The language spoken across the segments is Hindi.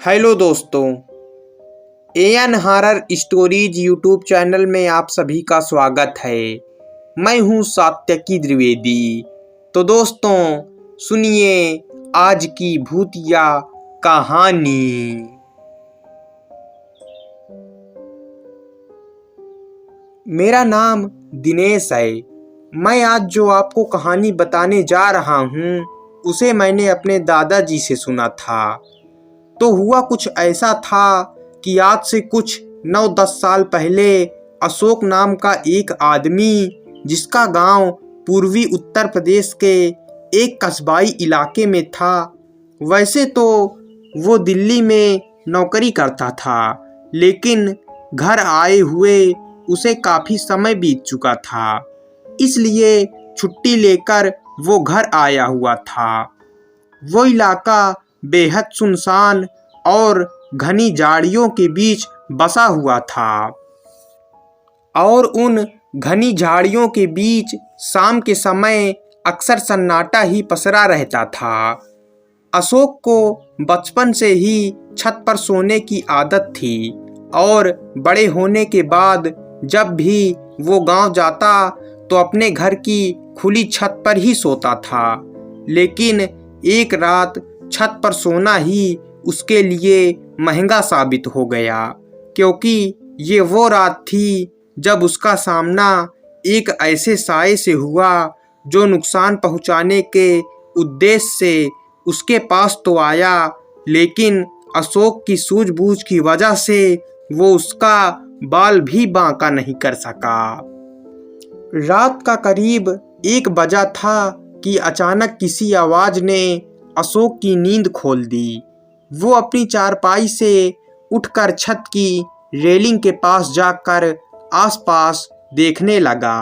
हेलो दोस्तों, AN horror stories YouTube channel में आप सभी का स्वागत है। मैं हूं सात्यकी द्विवेदी। तो दोस्तों सुनिए आज की भूतिया कहानी। मेरा नाम दिनेश है। मैं आज जो आपको कहानी बताने जा रहा हूं उसे मैंने अपने दादाजी से सुना था। तो हुआ कुछ ऐसा था कि आज से कुछ 9-10 साल पहले अशोक नाम का एक आदमी, जिसका गांव पूर्वी उत्तर प्रदेश के एक कस्बाई इलाके में था। वैसे तो वो दिल्ली में नौकरी करता था, लेकिन घर आए हुए उसे काफ़ी समय बीत चुका था, इसलिए छुट्टी लेकर वो घर आया हुआ था। वो इलाका बेहद सुनसान और घनी झाड़ियों के बीच बसा हुआ था और उन घनी झाड़ियों के बीच शाम के समय अक्सर सन्नाटा ही पसरा रहता था। अशोक को बचपन से ही छत पर सोने की आदत थी और बड़े होने के बाद जब भी वो गांव जाता तो अपने घर की खुली छत पर ही सोता था। लेकिन एक रात छत पर सोना ही उसके लिए महंगा साबित हो गया, क्योंकि ये वो रात थी जब उसका सामना एक ऐसे साये से हुआ जो नुकसान पहुंचाने के उद्देश्य से उसके पास तो आया, लेकिन अशोक की सूझबूझ की वजह से वो उसका बाल भी बांका नहीं कर सका। रात का करीब 1 बजा था कि अचानक किसी आवाज ने अशोक की नींद खोल दी। वो अपनी चारपाई से उठकर छत की रेलिंग के पास जाकर आसपास देखने लगा।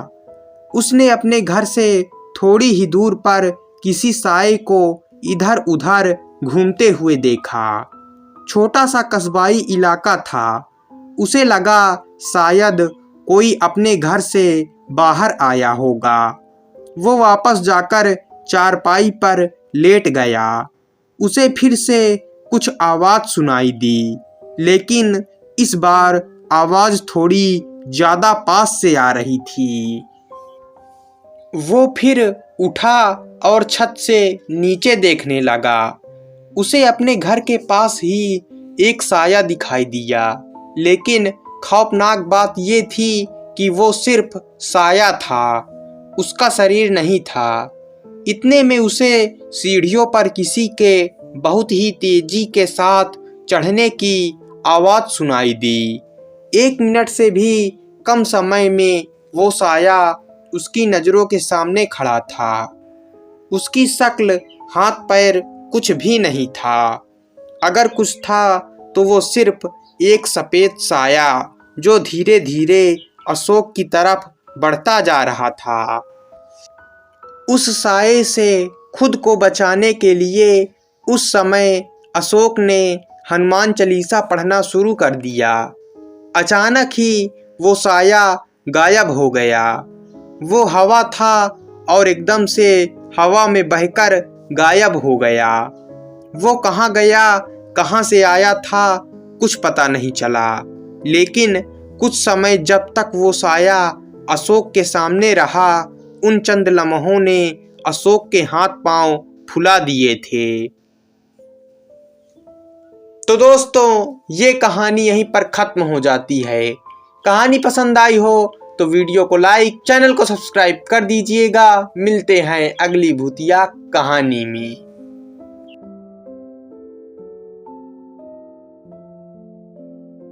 उसने अपने घर से थोड़ी ही दूर पर किसी साये को इधर उधर घूमते हुए देखा। छोटा सा कस्बाई इलाका था। उसे लगा शायद कोई अपने घर से बाहर आया होगा। वो वापस जाकर चारपाई पर लेट गया। उसे फिर से कुछ आवाज सुनाई दी, लेकिन इस बार आवाज थोड़ी ज्यादा पास से आ रही थी। वो फिर उठा और छत से नीचे देखने लगा। उसे अपने घर के पास ही एक साया दिखाई दिया, लेकिन खौफनाक बात ये थी कि वो सिर्फ साया था, उसका शरीर नहीं था। इतने में उसे सीढ़ियों पर किसी के बहुत ही तेजी के साथ चढ़ने की आवाज सुनाई दी। 1 मिनट से भी कम समय में वो साया उसकी नजरों के सामने खड़ा था। उसकी शक्ल, हाथ पैर कुछ भी नहीं था। अगर कुछ था तो वो सिर्फ एक सफेद साया जो धीरे धीरे अशोक की तरफ बढ़ता जा रहा था। उस साये से खुद को बचाने के लिए उस समय अशोक ने हनुमान चालीसा पढ़ना शुरू कर दिया। अचानक ही वो साया गायब हो गया। वो हवा था और एकदम से हवा में बहकर गायब हो गया। वो कहाँ गया, कहाँ से आया था, कुछ पता नहीं चला। लेकिन कुछ समय जब तक वो साया अशोक के सामने रहा, उन चंद लम्हों ने अशोक के हाथ पांव फुला दिए थे। तो दोस्तों ये कहानी यहीं पर खत्म हो जाती है। कहानी पसंद आई हो तो वीडियो को लाइक, चैनल को सब्सक्राइब कर दीजिएगा। मिलते हैं अगली भूतिया कहानी में।